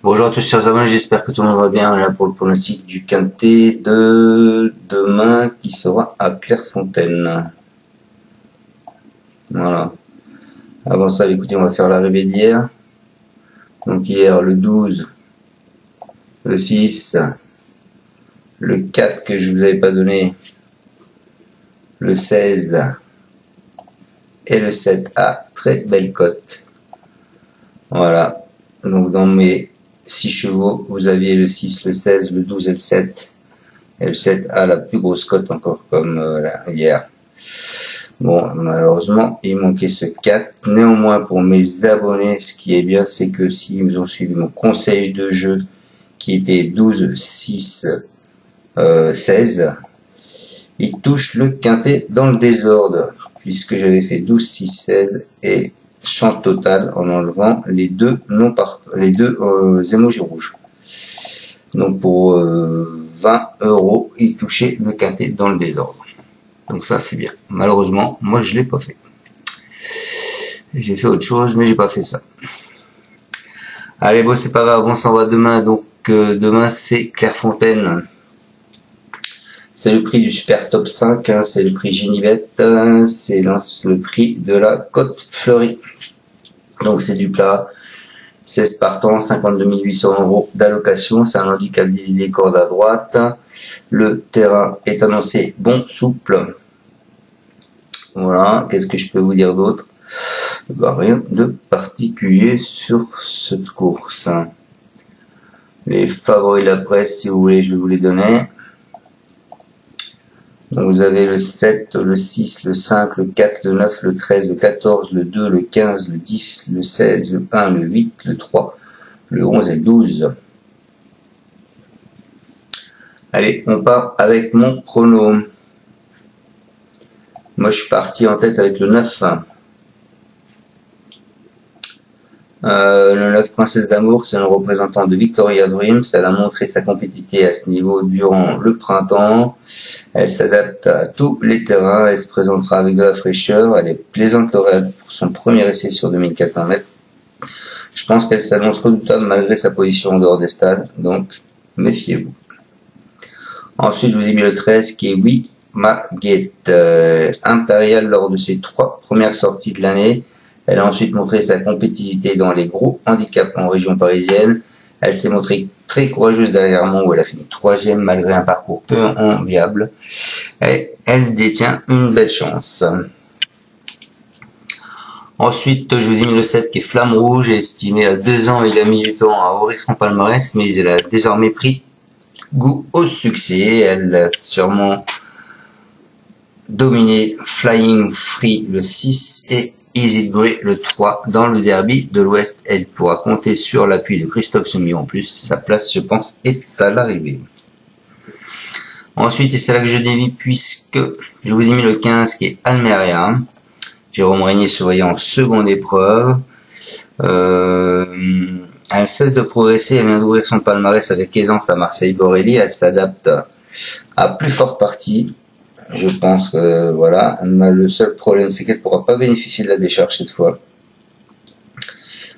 Bonjour à tous chers amis, j'espère que tout le monde va bien. On est là pour le pronostic du quintet de demain qui sera à Clairefontaine. Voilà. Avant ça, écoutez, on va faire l'arrivée d'hier. Donc hier, le 12, le 6, le 4 que je vous avais pas donné, le 16 et le 7 à très belle cote. Voilà. Donc dans mes 6 chevaux, vous aviez le 6, le 16, le 12 et le 7. Et le 7 a la plus grosse cote encore comme hier. Bon, malheureusement, il manquait ce 4. Néanmoins, pour mes abonnés, ce qui est bien, c'est que s'ils ont suivi mon conseil de jeu, qui était 12, 6, 16, ils touchent le quintet dans le désordre, puisque j'avais fait 12, 6, 16 et champ total en enlevant les deux émojis rouges. Donc pour 20 €, il touchait le quintet dans le désordre. Donc ça c'est bien. Malheureusement, moi je l'ai pas fait. J'ai fait autre chose, mais j'ai pas fait ça. Allez, bon c'est pas grave, on s'en va demain. Donc demain c'est Clairefontaine. C'est le prix du Super Top 5, hein, c'est le prix Ginivette, c'est le prix de la Côte Fleurie. Donc c'est du plat, 16 partants, 52 800 € d'allocation, c'est un handicap divisé corde à droite. Le terrain est annoncé bon souple. Voilà, qu'est-ce que je peux vous dire d'autre? Bah, rien de particulier sur cette course. Les favoris de la presse, si vous voulez, je vais vous les donner. Donc vous avez le 7, le 6, le 5, le 4, le 9, le 13, le 14, le 2, le 15, le 10, le 16, le 1, le 8, le 3, le 11 et le 12. Allez, on part avec mon prono. Moi, je suis parti en tête avec le 9. Le 9 Princesse d'Amour, c'est un représentant de Victoria Dreams. Elle a montré sa compétitivité à ce niveau durant le printemps. Elle s'adapte à tous les terrains. Elle se présentera avec de la fraîcheur. Elle est plaisante l'oreille pour son premier essai sur 2400 mètres. Je pense qu'elle s'annonce redoutable malgré sa position en dehors des stalles. Donc, méfiez-vous. Ensuite, vous avez mis le 13 qui est Oui Maguette. Impériale lors de ses 3 premières sorties de l'année. Elle a ensuite montré sa compétitivité dans les gros handicaps en région parisienne. Elle s'est montrée très courageuse dernièrement où elle a fini 3e malgré un parcours peu enviable. Et elle détient une belle chance. Ensuite, je vous ai mis le 7 qui est Flamme Rouge, estimé à 2 ans. Il a mis du temps à ouvrir son palmarès, mais il a désormais pris goût au succès. Elle a sûrement dominé Flying Free le 6 et Easy Bray le 3 dans le derby de l'Ouest. Elle pourra compter sur l'appui de Christophe Soumillon en plus. Sa place, je pense, est à l'arrivée. Ensuite, et c'est là que je dévie puisque je vous ai mis le 15 qui est Almeria. Jérôme Régnier surveillé en seconde épreuve. Elle cesse de progresser. Elle vient d'ouvrir son palmarès avec aisance à Marseille-Borelli. Elle s'adapte à plus forte partie. Je pense que voilà, le seul problème c'est qu'elle ne pourra pas bénéficier de la décharge cette fois.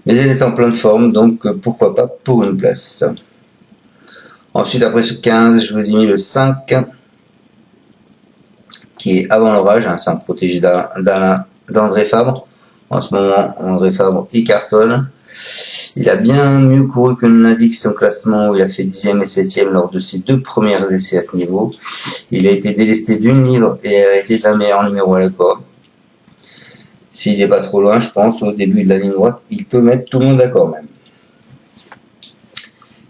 Mais elle est en pleine forme, donc pourquoi pas pour une place. Ensuite, après ce 15, je vous ai mis le 5, qui est Avant l'orage, hein, c'est un protégé d'André Fabre. En ce moment, André Fabre, il cartonne. Il a bien mieux couru que l'indique son classement où il a fait 10e et 7e lors de ses 2 premiers essais à ce niveau. Il a été délesté d'une livre et a été un meilleur numéro à la corde. S'il n'est pas trop loin, je pense, au début de la ligne droite, il peut mettre tout le monde d'accord même.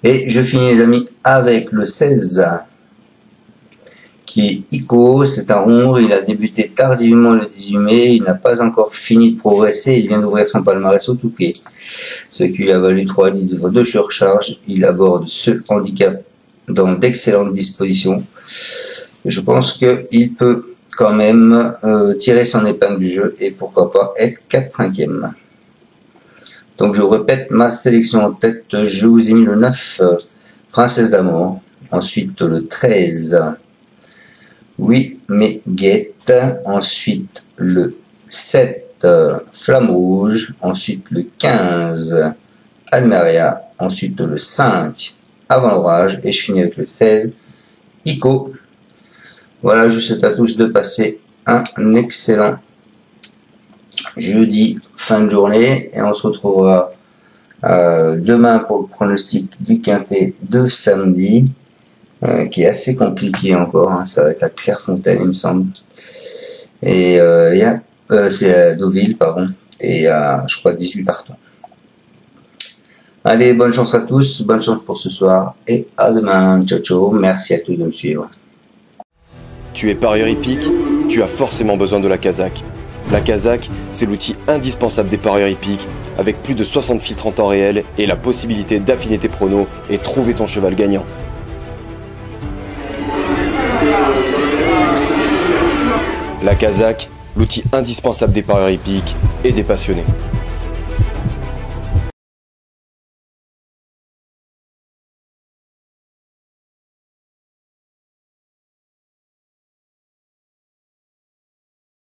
Et je finis les amis avec le 16 qui est Ico, c'est un rond, il a débuté tardivement le 18 mai, il n'a pas encore fini de progresser, il vient d'ouvrir son palmarès au Touquet, ce qui lui a valu 3 livres de surcharge. Il aborde ce handicap dans d'excellentes dispositions. Je pense qu'il peut quand même tirer son épingle du jeu et pourquoi pas être 4-5e. Donc je répète ma sélection en tête, je vous ai mis le 9, Princesse d'Amour, ensuite le 13, Oui Maguette, ensuite le 7, Flamme Rouge, ensuite le 15, Almeria, ensuite le 5 avant l'orage, et je finis avec le 16 ICO. Voilà, je vous souhaite à tous de passer un excellent jeudi, fin de journée, et on se retrouvera demain pour le pronostic du quintet de samedi, qui est assez compliqué encore, hein. Ça va être à Clairefontaine, il me semble, et c'est à Deauville, pardon, et je crois 18 partants. Allez, bonne chance à tous, bonne chance pour ce soir, et à demain. Ciao ciao, merci à tous de me suivre. Tu es parieur hippique, tu as forcément besoin de la Kazakh. La Kazakh, c'est l'outil indispensable des parieurs hippiques, avec plus de 60 filtres en temps réel et la possibilité d'affiner tes pronos et trouver ton cheval gagnant. La Kazakh, l'outil indispensable des parieurs hippiques et des passionnés.